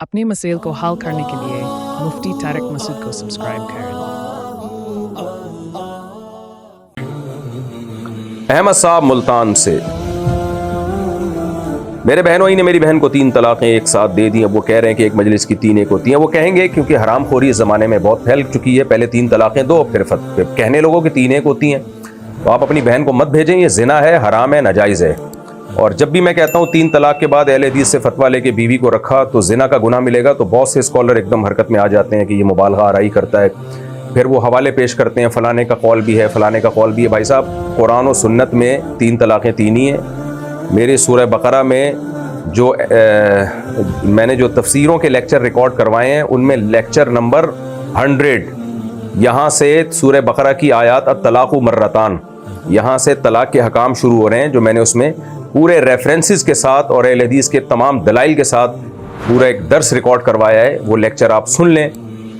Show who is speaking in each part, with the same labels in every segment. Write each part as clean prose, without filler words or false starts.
Speaker 1: اپنے مسائل کو حل کرنے کے لیے مفتی طارق مسعود کو سبسکرائب کریں۔
Speaker 2: احمد صاحب ملتان سے، میرے بہنوئی نے میری بہن کو 3 طلاقیں ایک ساتھ دے دی۔ اب وہ کہہ رہے ہیں کہ ایک مجلس کی 3 ایک ہوتی ہیں۔ وہ کہیں گے کیونکہ حرام خوری اس زمانے میں بہت پھیل چکی ہے، پہلے 3 طلاقیں دو پھر کہنے لوگوں کہ 3 ایک ہوتی ہیں۔ تو آپ اپنی بہن کو مت بھیجیں، یہ زنا ہے، حرام ہے، ناجائز ہے۔ اور جب بھی میں کہتا ہوں 3 طلاق کے بعد اہل حدیث سے فتویٰ لے کے بیوی کو رکھا تو زنا کا گناہ ملے گا، تو بہت سے اسکالر ایک دم حرکت میں آ جاتے ہیں کہ یہ مبالغہ آرائی کرتا ہے، پھر وہ حوالے پیش کرتے ہیں فلانے کا قول بھی ہے، فلانے کا قول بھی ہے۔ بھائی صاحب، قرآن و سنت میں 3 طلاقیں 3 ہی ہیں۔ میرے سورہ بقرہ میں جو میں نے جو تفسیروں کے لیکچر ریکارڈ کروائے ہیں ان میں لیکچر نمبر 100 یہاں سے سورہ بقرہ کی آیات الطلاق مرتان، یہاں سے طلاق کے حکام شروع ہو رہے ہیں، جو میں نے اس میں پورے ریفرنسز کے ساتھ اور اہل حدیث کے تمام دلائل کے ساتھ پورا ایک درس ریکارڈ کروایا ہے۔ وہ لیکچر آپ سن لیں،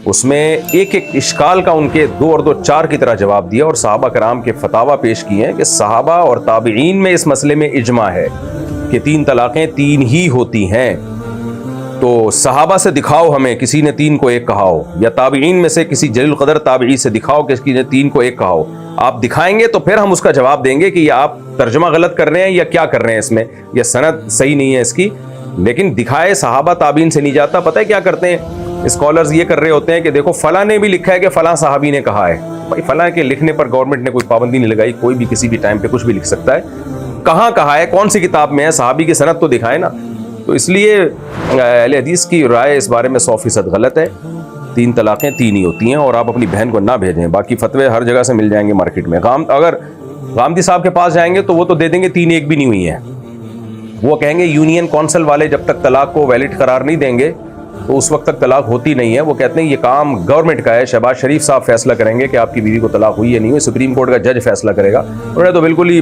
Speaker 2: اس میں ایک ایک اشکال کا ان کے 2 اور 2 4 کی طرح جواب دیا، اور صحابہ کرام کے فتاویٰ پیش کیے ہیں کہ صحابہ اور تابعین میں اس مسئلے میں اجماع ہے کہ 3 طلاقیں 3 ہی ہوتی ہیں۔ تو صحابہ سے دکھاؤ ہمیں کسی نے 3 کو 1 کہا ہو، یا تابعین میں سے کسی جلیل القدر تابعی سے دکھاؤ کہ کسی نے 3 کو 1 کہا ہو۔ آپ دکھائیں گے تو پھر ہم اس کا جواب دیں گے کہ یہ آپ ترجمہ غلط کر رہے ہیں یا کیا کر رہے ہیں، اس میں یہ سند صحیح نہیں ہے اس کی۔ لیکن دکھائے صحابہ تابعین سے نہیں جاتا۔ پتہ ہے کیا کرتے ہیں اسکالرز؟ یہ کر رہے ہوتے ہیں کہ دیکھو فلاں نے بھی لکھا ہے کہ فلاں صحابی نے کہا ہے۔ بھائی فلاں کے لکھنے پر گورنمنٹ نے کوئی پابندی نہیں لگائی، کوئی بھی کسی بھی ٹائم پہ کچھ بھی لکھ سکتا ہے۔ کہاں کہا ہے، کون سی کتاب میں ہے، صحابی کی سند تو دکھائے نا۔ تو اس لیے اہل حدیث کی رائے اس بارے میں 100% غلط ہے۔ 3 طلاقیں 3 ہی ہوتی ہیں، اور آپ اپنی بہن کو نہ بھیجیں۔ باقی فتوے ہر جگہ سے مل جائیں گے مارکیٹ میں۔ اگر غامدی صاحب کے پاس جائیں گے تو وہ تو دے دیں گے 3 ایک بھی نہیں ہوئی ہیں۔ وہ کہیں گے یونین کونسل والے جب تک طلاق کو ویلڈ قرار نہیں دیں گے تو اس وقت تک طلاق ہوتی نہیں ہے۔ وہ کہتے ہیں یہ کام گورنمنٹ کا ہے، شہباز شریف صاحب فیصلہ کریں گے کہ آپ کی بیوی کو طلاق ہوئی یا نہیں ہوئی، سپریم کورٹ کا جج فیصلہ کرے گا۔ انہوں نے تو بالکل ہی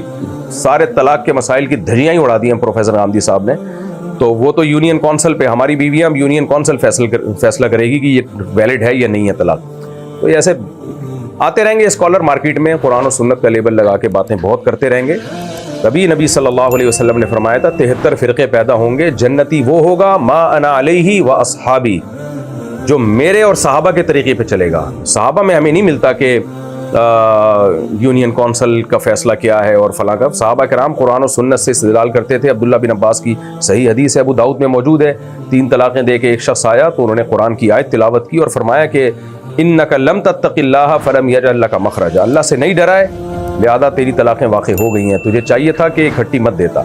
Speaker 2: سارے طلاق کے مسائل کی دھجیاں ہی اڑا دی ہیں پروفیسر غامدی صاحب نے۔ تو وہ تو یونین کونسل پہ، ہماری بیویاں اب یونین کونسل فیصلہ کرے گی کہ یہ ویلڈ ہے یا نہیں ہے طلاق۔ تو ایسے آتے رہیں گے اسکالر مارکیٹ میں، قرآن و سنت کا لیبل لگا کے باتیں بہت کرتے رہیں گے۔ تبھی نبی صلی اللہ علیہ وسلم نے فرمایا تھا 73 فرقے پیدا ہوں گے، جنتی وہ ہوگا ما انا علیہ و اصحابی، جو میرے اور صحابہ کے طریقے پہ چلے گا۔ صحابہ میں ہمیں نہیں ملتا کہ یونین کونسل کا فیصلہ کیا ہے اور فلاں کا۔ صحابہ کرام قرآن و سنت سے استدلال کرتے تھے۔ عبداللہ بن عباس کی صحیح حدیث ہے، ابو داؤد میں موجود ہے، 3 طلاقیں دے کے ایک شخص آیا تو انہوں نے قرآن کی آیت تلاوت کی اور فرمایا کہ انک لم تتق اللہ فلم یجعل لک مخرجا، اللہ سے نہیں ڈرا ہے لہذا تیری طلاقیں واقع ہو گئی ہیں، تجھے چاہیے تھا کہ اکٹھی مت دیتا۔